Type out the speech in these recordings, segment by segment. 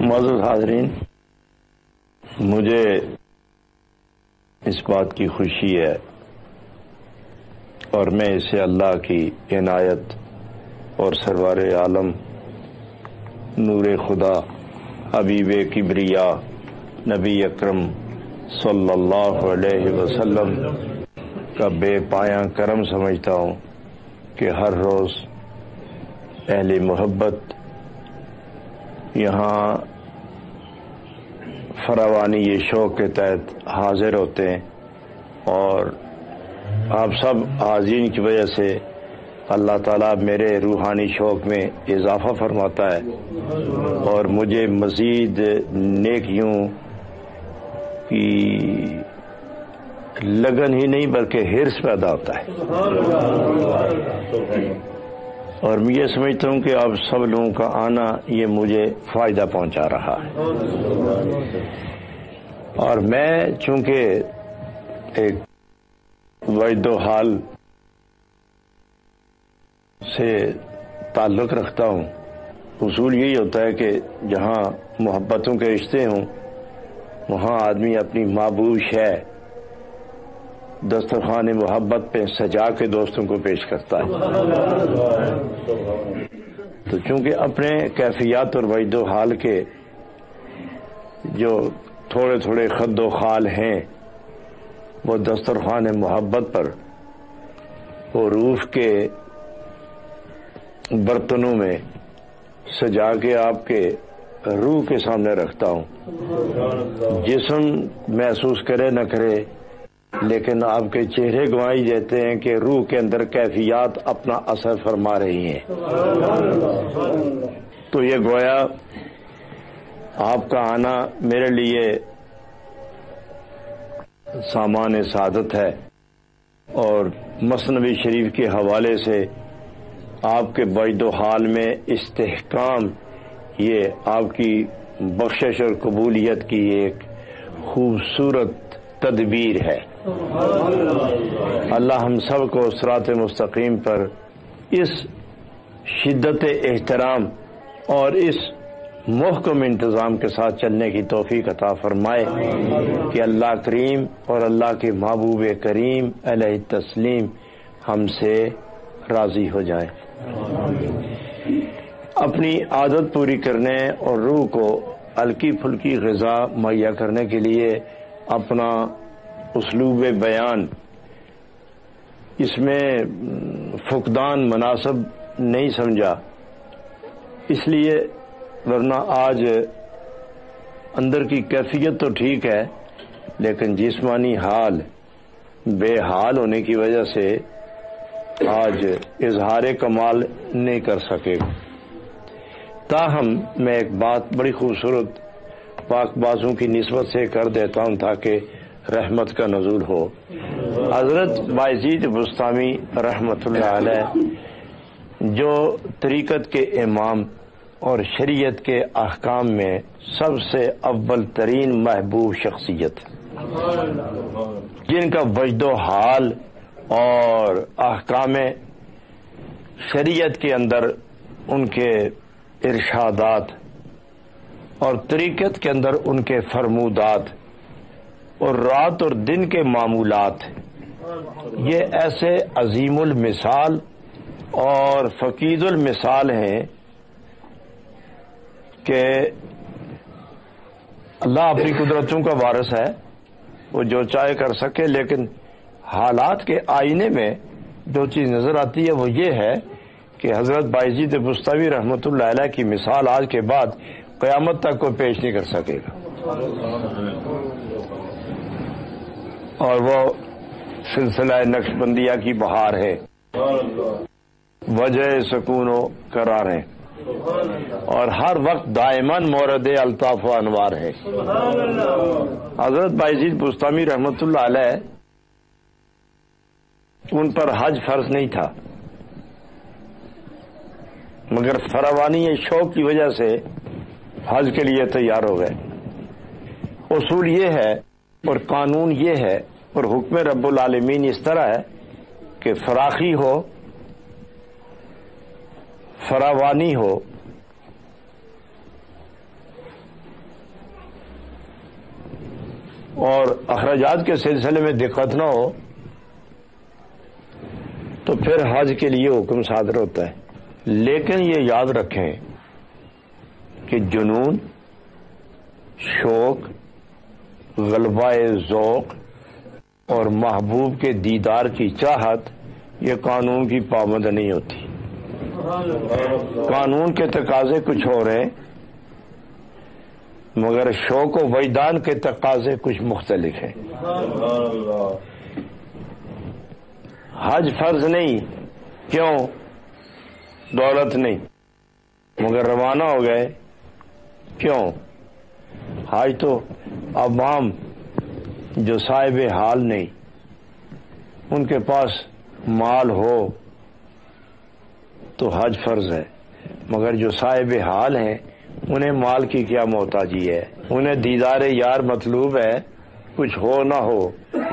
معزز حاضرین، مجھے اس بات کی خوشی ہے اور میں اسے اللہ کی عنایت اور سرور عالم نور خدا حبیب کبریا نبی اکرم صلی اللہ علیہ وسلم کا بے پایاں کرم سمجھتا ہوں کہ ہر روز اہل محبت یہاں فراوانی یہ شوق کے تحت حاضر ہوتے ہیں، اور آپ سب حاضرین کی وجہ سے اللہ تعالیٰ میرے روحانی شوق میں اضافہ فرماتا ہے اور مجھے مزید نیکیوں کی لگن ہی نہیں بلکہ حرص پیدا ہوتا ہے، اور میں یہ سمجھتا ہوں کہ آپ سب لوگوں کا آنا یہ مجھے فائدہ پہنچا رہا ہے۔ اور میں چونکہ ایک وجد و حال سے تعلق رکھتا ہوں، اصول یہی ہوتا ہے کہ جہاں محبتوں کے رشتے ہوں وہاں آدمی اپنی محبوب شے دسترخوان محبت پہ سجا کے دوستوں کو پیش کرتا ہے۔ تو چونکہ اپنے کیفیات اور وجد و حال کے جو تھوڑے تھوڑے خد و خال ہیں وہ دسترخوان محبت پر حروف کے برتنوں میں سجا کے آپ کے روح کے سامنے رکھتا ہوں۔ جسم محسوس کرے نہ کرے لیکن آپ کے چہرے گواہی دیتے ہیں کہ روح کے اندر کیفیات اپنا اثر فرما رہی ہیں۔ تو یہ گویا آپ کا آنا میرے لیے سامان سعادت ہے، اور مثنوی شریف کے حوالے سے آپ کے وجد و حال میں استحکام یہ آپ کی بخشش اور قبولیت کی ایک خوبصورت تدبیر ہے۔ اللہ ہم سب کو صراط مستقیم پر اس شدت احترام اور اس محکم انتظام کے ساتھ چلنے کی توفیق عطا فرمائے کہ اللہ کریم اور اللہ کے محبوب کریم علیہ التسلیم ہم سے راضی ہو جائیں۔ اپنی عادت پوری کرنے اور روح کو ہلکی پھلکی غذا مہیا کرنے کے لیے اپنا اسلوب بیان اس میں فقدان مناسب نہیں سمجھا، اس لیے ورنہ آج اندر کی کیفیت تو ٹھیک ہے لیکن جسمانی حال بے حال ہونے کی وجہ سے آج اظہار کمال نہیں کر سکے۔ تاہم میں ایک بات بڑی خوبصورت پاک بازوں کی نسبت سے کر دیتا ہوں تاکہ رحمت کا نزول ہو۔ حضرت بایزید بسطامی رحمۃ اللہ علیہ جو طریقت کے امام اور شریعت کے احکام میں سب سے اول ترین محبوب شخصیت، جن کا وجد و حال اور احکام شریعت کے اندر ان کے ارشادات اور طریقت کے اندر ان کے فرمودات اور رات اور دن کے معمولات یہ ایسے عظیم المثال اور فقید المثال ہیں کہ اللہ اپنی قدرتوں کا وارث ہے، وہ جو چاہے کر سکے، لیکن حالات کے آئینے میں جو چیز نظر آتی ہے وہ یہ ہے کہ حضرت بایزید بسطامی رحمۃ اللہ علیہ کی مثال آج کے بعد قیامت تک کو پیش نہیں کر سکے گا، اور وہ سلسلہ نقش بندیہ کی بہار ہے، وجہ سکون و قرار ہے، اور ہر وقت دائماً مورد الطاف و انوار ہے۔ حضرت بایزید بسطامی رحمۃ اللہ علیہ ان پر حج فرض نہیں تھا، مگر فراوانی شوق کی وجہ سے حج کے لیے تیار ہو گئے۔ اصول یہ ہے اور قانون یہ ہے اور حکم رب العالمین اس طرح ہے کہ فراخی ہو، فراوانی ہو اور اخراجات کے سلسلے میں دقت نہ ہو تو پھر حج کے لیے حکم صادر ہوتا ہے. لیکن یہ یاد رکھیں کہ جنون، شوق، غلبہ ذوق اور محبوب کے دیدار کی چاہت یہ قانون کی پابند نہیں ہوتی. قانون کے تقاضے کچھ اور ہیں مگر شوق و وجدان کے تقاضے کچھ مختلف ہیں. حج فرض نہیں، کیوں؟ دولت نہیں، مگر روانہ ہو گئے، کیوں؟ حج تو عوام جو صاحب حال نہیں، ان کے پاس مال ہو تو حج فرض ہے، مگر جو صاحب حال ہیں انہیں مال کی کیا محتاجی ہے، انہیں دیدار یار مطلوب ہے، کچھ ہو نہ ہو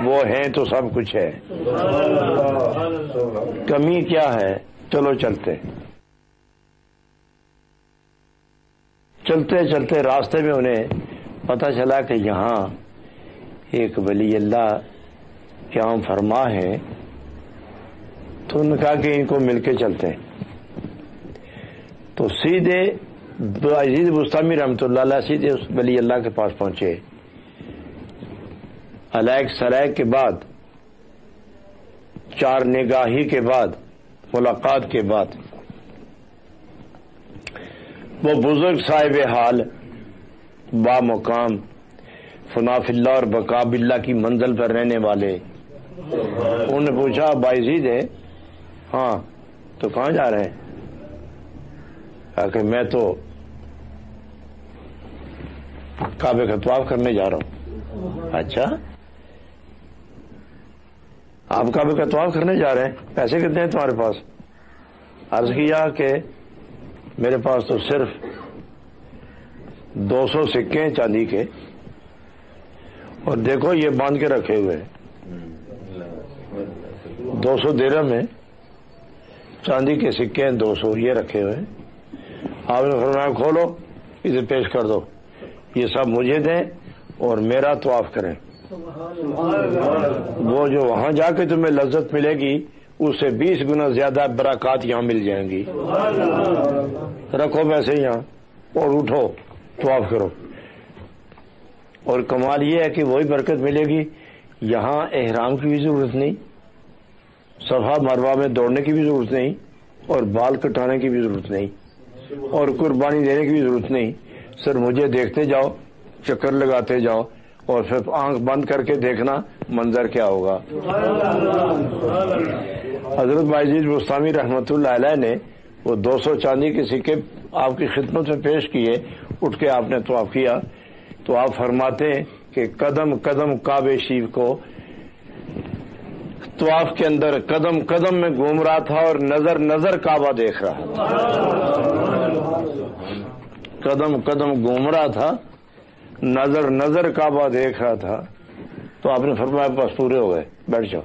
وہ ہیں تو سب کچھ ہے. کمی کیا ہے؟ چلو چلتے چلتے چلتے راستے میں انہیں پتہ چلا کہ یہاں ایک ولی اللہ قیام فرما ہے، تو انہوں نے کہا کہ ان کو مل کے چلتے ہیں. تو سیدھے عزیز بستامی رحمۃ اللہ علیہ سیدھے اس ولی اللہ کے پاس پہنچے. علیق سلیق کے بعد، 4 نگاہی کے بعد، ملاقات کے بعد وہ بزرگ صاحب حال با مقام فنا فی اللہ اور بقا باللہ کی منزل پر رہنے والے، انہوں نے پوچھا باعزید ہے؟ ہاں. تو کہاں جا رہے ہیں؟ کہا کہ میں تو کعبے کا طواف کرنے جا رہا ہوں. اچھا، آپ کعبے کا طواف کرنے جا رہے ہیں؟ پیسے کتنے ہیں تمہارے پاس؟ عرض کیا کہ میرے پاس تو صرف 200 سکے ہیں چاندی کے، اور دیکھو یہ باندھ کے رکھے ہوئے ہیں، 200 درہم ہیں، چاندی کے سکے ہیں 200 یہ رکھے ہوئے ہیں. آپ نے فرمایا کھولو، اسے پیش کر دو، یہ سب مجھے دیں اور میرا طواف کریں. وہ جو وہاں جا کے تمہیں لذت ملے گی اس سے 20 گنا زیادہ برکات یہاں مل جائیں گی. رکھو پیسے یہاں اور اٹھو طواف کرو. اور کمال یہ ہے کہ وہی برکت ملے گی، یہاں احرام کی بھی ضرورت نہیں، صفا مروہ میں دوڑنے کی بھی ضرورت نہیں، اور بال کٹانے کی بھی ضرورت نہیں، اور قربانی دینے کی بھی ضرورت نہیں. صرف مجھے دیکھتے جاؤ، چکر لگاتے جاؤ، اور پھر آنکھ بند کر کے دیکھنا منظر کیا ہوگا. حضرت باعزید بستامی رحمۃ اللہ علیہ نے وہ 200 چاندی کے سکے آپ کی خدمت میں پیش کیے، اٹھ کے آپ نے طواف کیا. تو آپ فرماتے ہیں کہ قدم قدم کعبے شریف کو طواف کے اندر قدم قدم میں گھوم رہا تھا اور نظر نظر کعبہ دیکھ رہا تھا. قدم قدم گھوم رہا تھا، نظر نظر کعبہ دیکھ رہا تھا. تو آپ نے فرمایا بس پورے ہو گئے، بیٹھ جاؤ.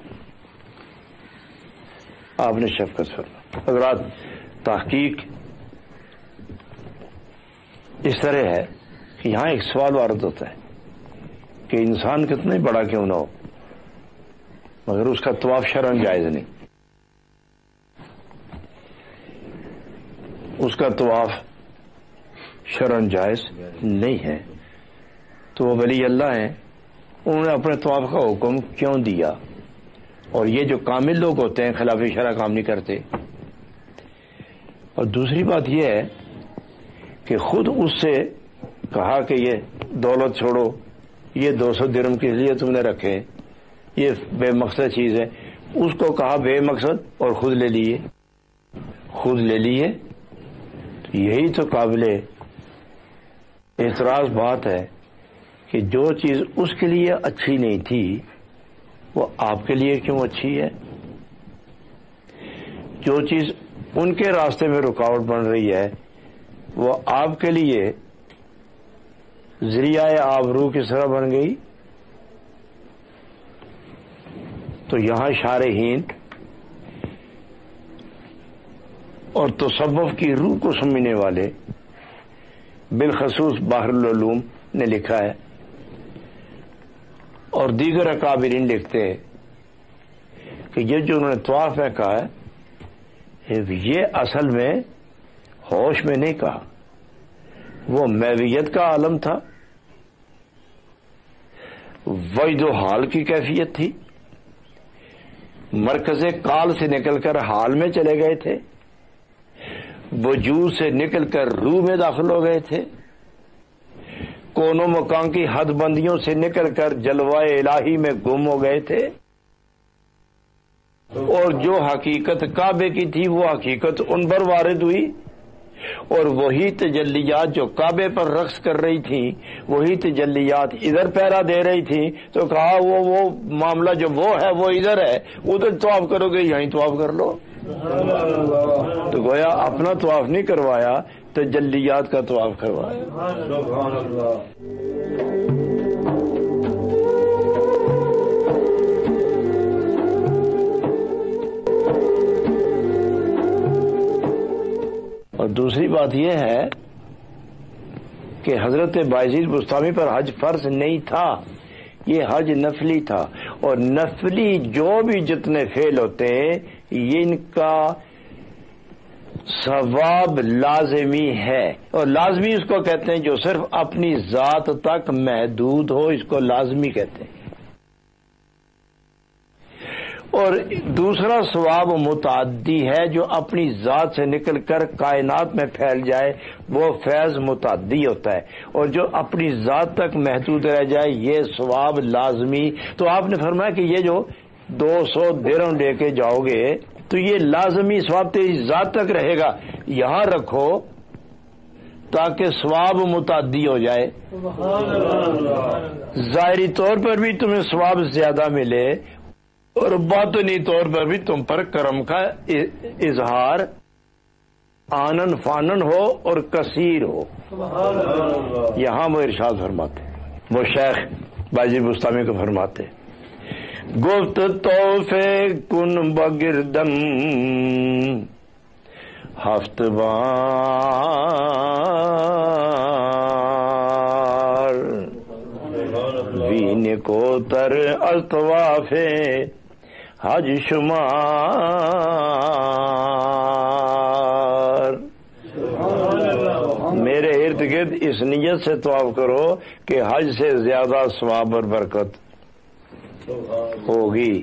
آپ نے شفقت فرمائی. حضرات، تحقیق اس طرح ہے کہ یہاں ایک سوال وارد ہوتا ہے کہ انسان کتنا ہی بڑا کیوں نہ ہو مگر اس کا طواف شرعاً جائز نہیں. اس کا طواف شرعاً جائز نہیں ہے. تو وہ ولی اللہ ہیں، انہوں نے اپنے طواف کا حکم کیوں دیا؟ اور یہ جو کامل لوگ ہوتے ہیں خلاف شرع کام نہیں کرتے. اور دوسری بات یہ ہے کہ خود اس سے کہا کہ یہ دولت چھوڑو، یہ 200 درہم کس لیے تم نے رکھے، یہ بے مقصد چیز ہے. اس کو کہا بے مقصد اور خود لے لیے. تو یہی تو قابل اعتراض بات ہے کہ جو چیز اس کے لیے اچھی نہیں تھی وہ آپ کے لیے کیوں اچھی ہے؟ جو چیز ان کے راستے میں رکاوٹ بن رہی ہے وہ آپ کے لیے ذریعہ آبرو کس طرح بن گئی؟ تو یہاں شارحین اور تصوف کی روح کو سمجھنے والے بالخصوص بحر العلوم نے لکھا ہے اور دیگر اکابرین لکھتے ہیں کہ یہ جو انہوں نے طواف میں کہا ہے یہ اصل میں ہوش میں نہیں کہا، وہ میویت کا عالم تھا، وجد و حال کی کیفیت تھی، مرکز قال سے نکل کر حال میں چلے گئے تھے، وجود سے نکل کر روح میں داخل ہو گئے تھے، کون و مکان کی حد بندیوں سے نکل کر جلوائے الہی میں گم ہو گئے تھے، اور جو حقیقت کعبے کی تھی وہ حقیقت ان پر وارد ہوئی، اور وہی تجلیات جو کعبے پر رقص کر رہی تھیں وہی تجلیات ادھر پہرا دے رہی تھیں، تو کہا وہ معاملہ جو وہ ہے وہ ادھر ہے، ادھر طواف کرو گے یہیں طواف کر لو۔ تو گویا اپنا طواف نہیں کروایا، تجلیات کا طواف کروایا۔ سبحان اللہ۔ اور دوسری بات یہ ہے کہ حضرت بایزید بسطامی پر حج فرض نہیں تھا، یہ حج نفلی تھا، اور نفلی جو بھی جتنے فعل ہوتے ہیں ان کا ثواب لازمی ہے، اور لازمی اس کو کہتے ہیں جو صرف اپنی ذات تک محدود ہو، اس کو لازمی کہتے ہیں۔ اور دوسرا ثواب متعدی ہے جو اپنی ذات سے نکل کر کائنات میں پھیل جائے، وہ فیض متعدی ہوتا ہے، اور جو اپنی ذات تک محدود رہ جائے یہ ثواب لازمی۔ تو آپ نے فرمایا کہ یہ جو 200 درہم لے کے جاؤ گے تو یہ لازمی ثواب تیری ذات تک رہے گا، یہاں رکھو تاکہ ثواب متعدی ہو جائے، ظاہری طور پر بھی تمہیں ثواب زیادہ ملے اور باطنی طور پر بھی تم پر کرم کا اظہار آنن فانن ہو اور کثیر ہو۔ یہاں وہ ارشاد فرماتے، وہ شیخ بایزید بسطامی کو فرماتے، گفت توفے کن بگردم ہفت بار وین کو تر الطواف حج شمار۔ میرے ارد گرد اس نیت سے طواف کرو کہ حج سے زیادہ ثواب اور برکت ہوگی۔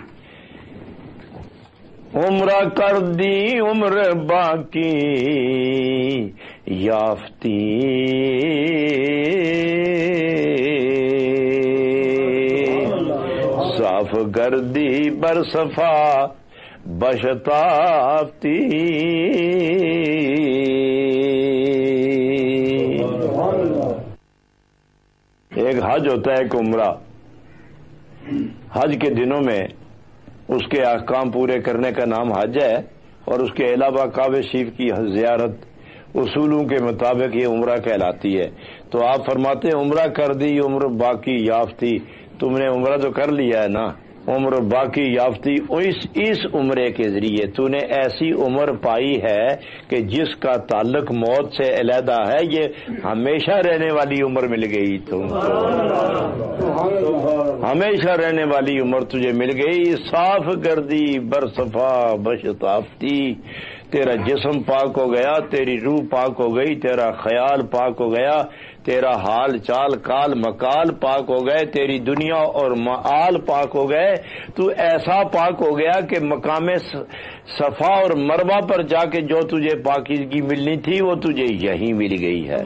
عمرہ کر دی عمر باقی یافتی صاف گردی برصفا بشتافتی۔ ایک حج ہوتا ہے ایک عمرہ، حج کے دنوں میں اس کے احکام پورے کرنے کا نام حج ہے، اور اس کے علاوہ کعبہ شریف کی زیارت اصولوں کے مطابق یہ عمرہ کہلاتی ہے۔ تو آپ فرماتے ہیں عمرہ کر دی عمر باقی یافتی، تم نے عمرہ تو کر لیا ہے نا، عمر باقی یافتی، اس عمرے کے ذریعے تو نے ایسی عمر پائی ہے کہ جس کا تعلق موت سے علیحدہ ہے، یہ ہمیشہ رہنے والی عمر مل گئی، تم ہمیشہ رہنے والی عمر تجھے مل گئی۔ صاف گردی برصفا بشتافتی، تیرا جسم پاک ہو گیا، تیری روح پاک ہو گئی، تیرا خیال پاک ہو گیا، تیرا حال چال کال مکال پاک ہو گئے، تیری دنیا اور معال پاک ہو گئے، تو ایسا پاک ہو گیا کہ مقام صفا اور مروہ پر جا کے جو تجھے پاکیزگی ملنی تھی وہ تجھے یہیں مل گئی ہے۔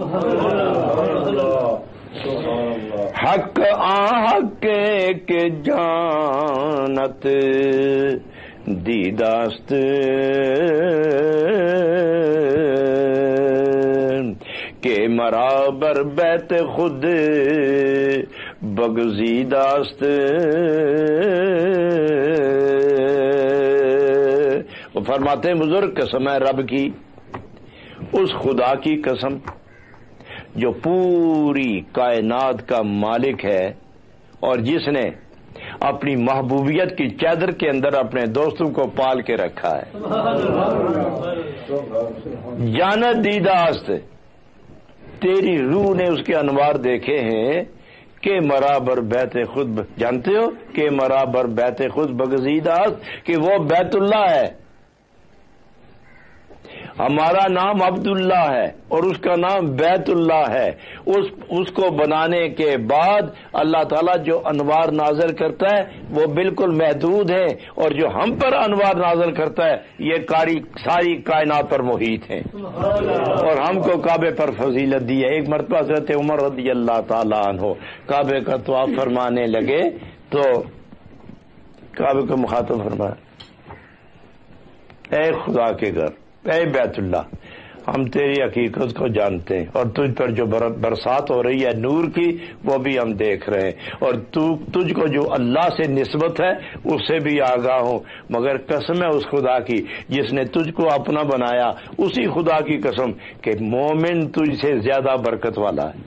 حق حق کے جانت دیداست کہ مرابر بیت خود بگزیداست۔ وہ فرماتے ہیں بزرگ قسم ہے رب کی، اس خدا کی قسم جو پوری کائنات کا مالک ہے اور جس نے اپنی محبوبیت کی چادر کے اندر اپنے دوستوں کو پال کے رکھا ہے۔ جانت دیداست، تیری روح نے اس کے انوار دیکھے ہیں کہ مرابر بیت خود، جانتے ہو کہ مرابر بیت خود بگزیدہ است، کہ وہ بیت اللہ ہے، ہمارا نام عبداللہ ہے اور اس کا نام بیت اللہ ہے۔ اس کو بنانے کے بعد اللہ تعالیٰ جو انوار نازل کرتا ہے وہ بالکل محدود ہے، اور جو ہم پر انوار نازل کرتا ہے یہ ساری کائنات پر محیط ہے، اور ہم کو کعبے پر فضیلت دی ہے۔ ایک مرتبہ حضرت عمر رضی اللہ تعالیٰ عنہ کعبے کا طواف فرمانے لگے تو کعبے کو مخاطب فرمایا، اے خدا کے گھر، اے بیت اللہ، ہم تیری حقیقت کو جانتے ہیں، اور تجھ پر جو برسات ہو رہی ہے نور کی وہ بھی ہم دیکھ رہے ہیں، اور تجھ کو جو اللہ سے نسبت ہے اس سے بھی آگاہ ہوں، مگر قسم ہے اس خدا کی جس نے تجھ کو اپنا بنایا، اسی خدا کی قسم کہ مومن تجھ سے زیادہ برکت والا ہے،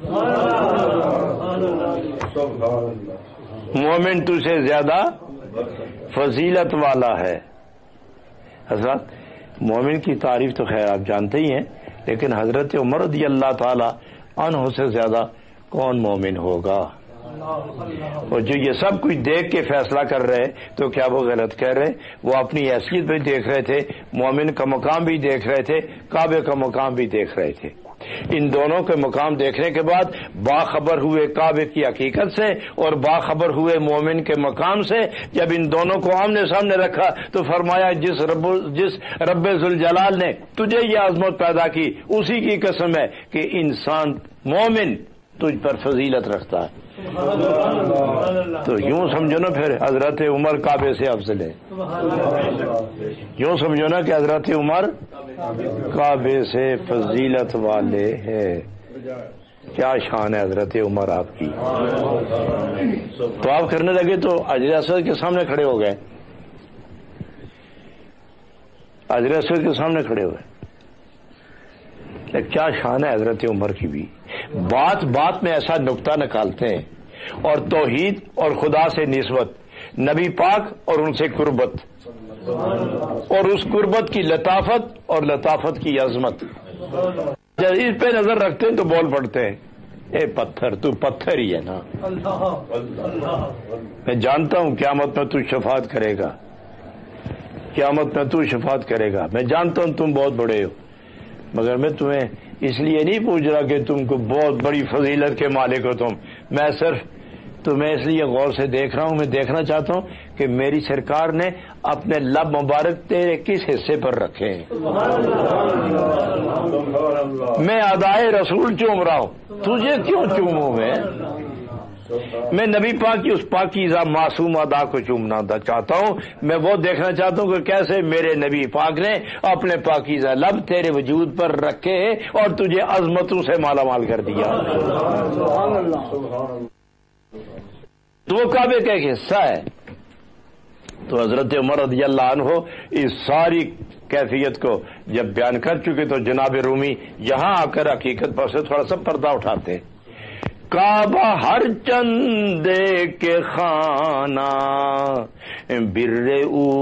مومن تجھ سے زیادہ فضیلت والا ہے۔ حضرت مومن کی تعریف تو خیر آپ جانتے ہی ہیں، لیکن حضرت عمر رضی اللہ تعالی عنہ سے زیادہ کون مومن ہوگا؟ اور جو یہ سب کچھ دیکھ کے فیصلہ کر رہے تو کیا وہ غلط کہہ رہے؟ وہ اپنی حیثیت بھی دیکھ رہے تھے، مومن کا مقام بھی دیکھ رہے تھے، کعبے کا مقام بھی دیکھ رہے تھے۔ ان دونوں کے مقام دیکھنے کے بعد باخبر ہوئے کعبے کی حقیقت سے اور باخبر ہوئے مومن کے مقام سے۔ جب ان دونوں کو آمنے سامنے رکھا تو فرمایا جس رب ذوالجلال نے تجھے یہ عظمت پیدا کی اسی کی قسم ہے کہ انسان مومن تجھ پر فضیلت رکھتا ہے۔ تو یوں سمجھو نا پھر حضرت عمر کعبے سے افضل ہے، یوں سمجھو نا کہ حضرت عمر کعبے سے فضیلت والے ہیں۔ کیا شان ہے حضرت عمر آپ کی۔ تو آپ کرنے لگے تو حجر اسود کے سامنے کھڑے ہو گئے، حجر اسود کے سامنے کھڑے ہوئے۔ کیا شان ہے حضرت عمر کی بھی، بات بات میں ایسا نقطہ نکالتے ہیں، اور توحید اور خدا سے نسبت، نبی پاک اور ان سے قربت، اور اس قربت کی لطافت اور لطافت کی عظمت، جب اس پہ نظر رکھتے ہیں تو بول پڑتے ہیں اے پتھر تو پتھر ہی ہے نا، میں جانتا ہوں قیامت میں تو شفاعت کرے گا، قیامت میں تو شفاعت کرے گا، میں جانتا ہوں تم بہت بڑے ہو، مگر میں تمہیں اس لیے نہیں پوچھ رہا کہ تم کو بہت بڑی فضیلت کے مالک ہو تم، میں صرف تمہیں اس لیے غور سے دیکھ رہا ہوں، میں دیکھنا چاہتا ہوں کہ میری سرکار نے اپنے لب مبارک تیرے کس حصے پر رکھے ہیں، میں ادائے رسول چوم رہا ہوں، تجھے کیوں چوموں میں نبی پاک کی اس پاکیزہ معصوم ادا کو چومنا چاہتا ہوں، میں وہ دیکھنا چاہتا ہوں کہ کیسے میرے نبی پاک نے اپنے پاکیزہ لب تیرے وجود پر رکھے اور تجھے عظمتوں سے مالا مال کر دیا۔ تو وہ کعبے کا ایک حصہ ہے۔ تو حضرت عمر رضی اللہ عنہ اس ساری کیفیت کو جب بیان کر چکے تو جناب رومی یہاں آ کر حقیقت پر سے تھوڑا سا پردہ اٹھاتے، کعبہ ہر چندے کے خانہ بر اوست،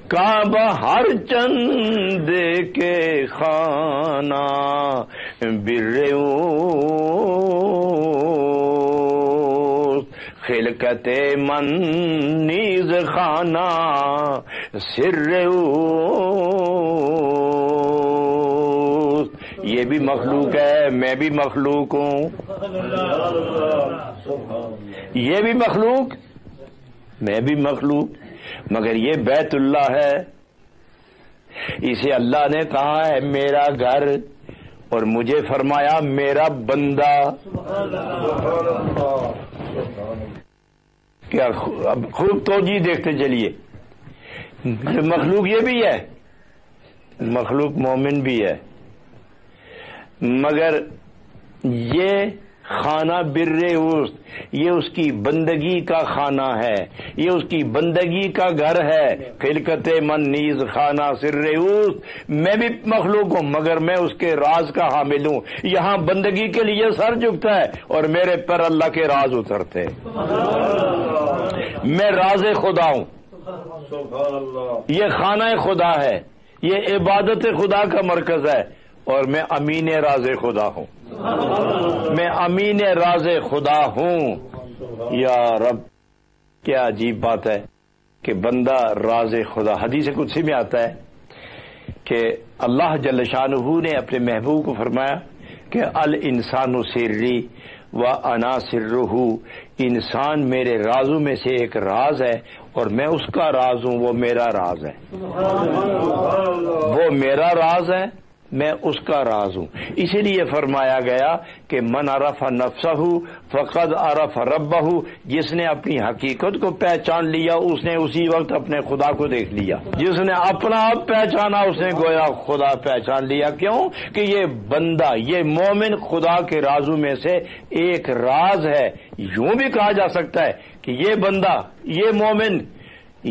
کعبہ ہر چندے کے خانہ بر اوست، خلقت من نیز خانہ سر اوست، یہ بھی مخلوق ہے میں بھی مخلوق ہوں، یہ بھی مخلوق میں بھی مخلوق، مگر یہ بیت اللہ ہے، اسے اللہ نے کہا ہے میرا گھر، اور مجھے فرمایا میرا بندہ۔ کیا اب خوب توجہ دیکھتے چلیے، مخلوق یہ بھی ہے، مخلوق مومن بھی ہے، مگر یہ خانہ بر اوست، یہ اس کی بندگی کا خانہ ہے، یہ اس کی بندگی کا گھر ہے۔ خلقت من نیز خانہ سر اوست، میں بھی مخلوق ہوں مگر میں اس کے راز کا حامل ہوں، یہاں بندگی کے لیے سر جھکتا ہے اور میرے پر اللہ کے راز اترتے ہیں، میں راز خدا ہوں، یہ خانہ خدا ہے، یہ عبادت خدا کا مرکز ہے، اور میں امین راز خدا ہوں، میں امین راز خدا ہوں۔ یا رب، کیا عجیب بات ہے کہ بندہ راز خدا، حدیث قدسی میں آتا ہے کہ اللہ جل شانہ نے اپنے محبوب کو فرمایا کہ الانسان سری و انا سرہ، انسان میرے رازوں میں سے ایک راز ہے اور میں اس کا راز ہوں، وہ میرا راز ہے، وہ میرا راز ہے، میں اس کا راز ہوں۔ اسی لیے فرمایا گیا کہ من عرف نفسہ فقد عرف ربہ، جس نے اپنی حقیقت کو پہچان لیا اس نے اسی وقت اپنے خدا کو دیکھ لیا، جس نے اپنا آپ پہچانا اس نے گویا خدا پہچان لیا۔ کیوں کہ یہ بندہ، یہ مومن خدا کے رازوں میں سے ایک راز ہے۔ یوں بھی کہا جا سکتا ہے کہ یہ بندہ، یہ مومن،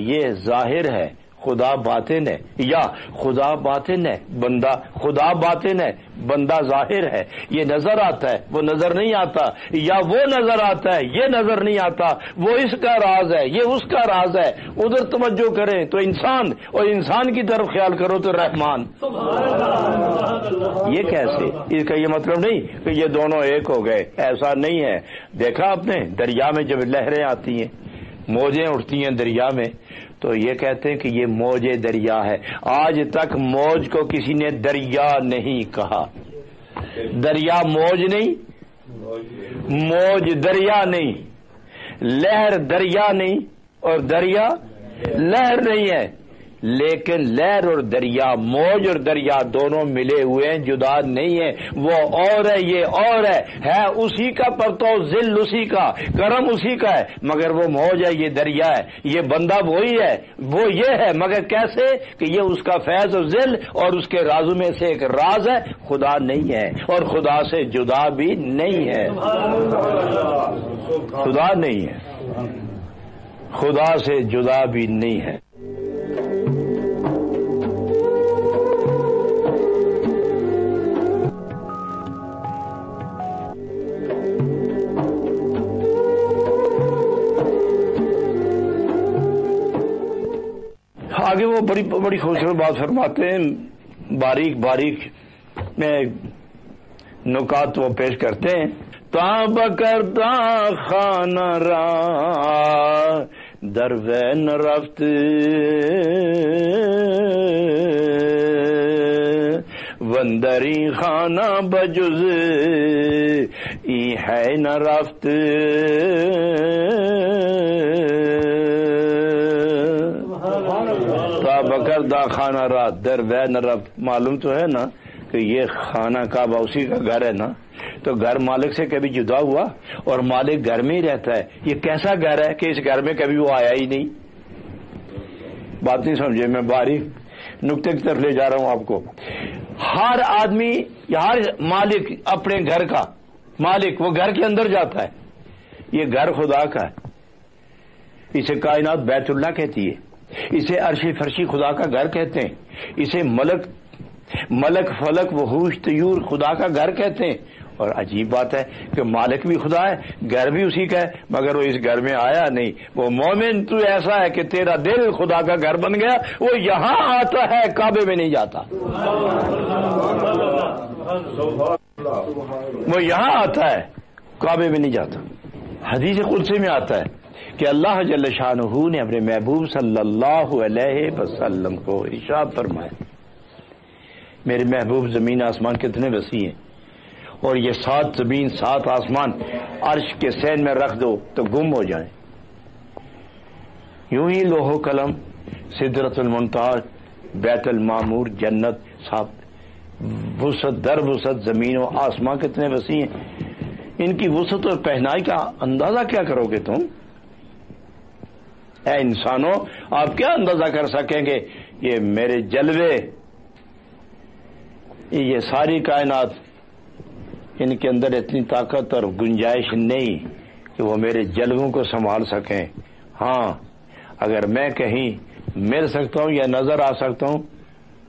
یہ ظاہر ہے، خدا باطن ہے، یا خدا باطن ہے، بندہ خدا باطن ہے، بندہ ظاہر ہے۔ یہ نظر آتا ہے، وہ نظر نہیں آتا، یا وہ نظر آتا ہے، یہ نظر نہیں آتا، وہ اس کا راز ہے، یہ اس کا راز ہے۔ ادھر توجہ کریں تو انسان، اور انسان کی طرف خیال کرو تو رحمان۔ یہ کیسے؟ اس کا یہ مطلب نہیں کہ یہ دونوں ایک ہو گئے، ایسا نہیں ہے۔ دیکھا آپ نے دریا میں جب لہریں آتی ہیں، موجیں اٹھتی ہیں دریا میں، تو یہ کہتے ہیں کہ یہ موج دریا ہے۔ آج تک موج کو کسی نے دریا نہیں کہا۔ دریا موج نہیں، موج دریا نہیں، لہر دریا نہیں، اور دریا لہر نہیں ہے۔ لیکن لہر اور دریا، موج اور دریا دونوں ملے ہوئے ہیں، جدا نہیں ہیں۔ وہ اور ہے، یہ اور ہے اسی کا پرتو، ذل اسی کا، کرم اسی کا ہے، مگر وہ موج ہے، یہ دریا ہے۔ یہ بندہ وہی ہے، وہ یہ ہے، مگر کیسے کہ یہ اس کا فیض و ذل اور اس کے رازوں میں سے ایک راز ہے، خدا نہیں ہے، اور خدا سے جدا بھی نہیں ہے۔ خدا نہیں ہے، خدا سے جدا بھی نہیں ہے۔ آگے وہ بڑی خوبصورت بات فرماتے ہیں، باریک باریک میں نکات وہ پیش کرتے ہیں۔ تاب کرتا خانہ را در وین رفت، وندری خانہ بجز ای ہے نہ رفت، بکر دا خانہ رات در وین رفت۔ معلوم تو ہے نا کہ یہ خانہ کعبہ اسی کا گھر ہے نا، تو گھر مالک سے کبھی جدا ہوا اور مالک گھر میں ہی رہتا ہے۔ یہ کیسا گھر ہے کہ اس گھر میں کبھی وہ آیا ہی نہیں؟ بات نہیں سمجھے، میں باریک نقطے کی طرف لے جا رہا ہوں آپ کو۔ ہر آدمی یا ہر مالک اپنے گھر کا مالک، وہ گھر کے اندر جاتا ہے۔ یہ گھر خدا کا ہے، اسے کائنات بیت اللہ کہتی ہے، اسے عرش فرشی خدا کا گھر کہتے ہیں، اسے ملک فلک وحوش طیور خدا کا گھر کہتے ہیں۔ اور عجیب بات ہے کہ مالک بھی خدا ہے، گھر بھی اسی کا ہے، مگر وہ اس گھر میں آیا نہیں۔ وہ مومن تو ایسا ہے کہ تیرا دل خدا کا گھر بن گیا، وہ یہاں آتا ہے، کعبے میں نہیں جاتا۔ وہ یہاں آتا ہے، کعبے میں نہیں جاتا۔ حدیث قدسی میں آتا ہے کہ اللہ جل شانہ نے اپنے محبوب صلی اللہ علیہ وسلم کو ارشاد فرمایا، میرے محبوب زمین آسمان کتنے وسیع ہیں، اور یہ 7 زمین 7 آسمان عرش کے سین میں رکھ دو تو گم ہو جائیں۔ یوں ہی لوح و قلم، سدرۃ المنتہی، بیت المعمور، جنت، سب وسعت در وسعت زمین و آسمان کتنے وسیع ہیں، ان کی وسعت اور پہنائی کا اندازہ کیا کرو گے تم؟ اے انسانوں، آپ کیا اندازہ کر سکیں گے؟ یہ میرے جلوے، یہ ساری کائنات، ان کے اندر اتنی طاقت اور گنجائش نہیں کہ وہ میرے جلووں کو سنبھال سکیں۔ ہاں، اگر میں کہیں مل سکتا ہوں یا نظر آ سکتا ہوں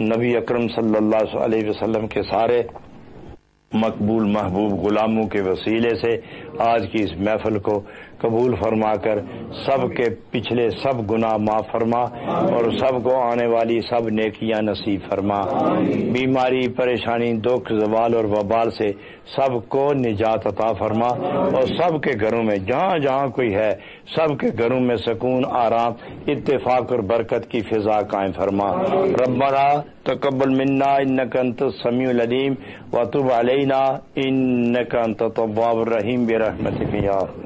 نبی اکرم صلی اللہ علیہ وسلم کے سارے مقبول محبوب غلاموں کے وسیلے سے آج کی اس محفل کو قبول فرما کر سب کے پچھلے سب گناہ معاف فرما اور سب کو آنے والی سب نیکیاں نصیب فرما، بیماری پریشانی دکھ زوال اور وبال سے سب کو نجات عطا فرما، اور سب کے گھروں میں جہاں جہاں کوئی ہے سب کے گھروں میں سکون آرام اتفاق اور برکت کی فضا قائم فرما۔ ربنا تقبل منا انک انت السمیع العلیم وتب علینا انک انت التواب الرحیم برحمتک یا اللہ۔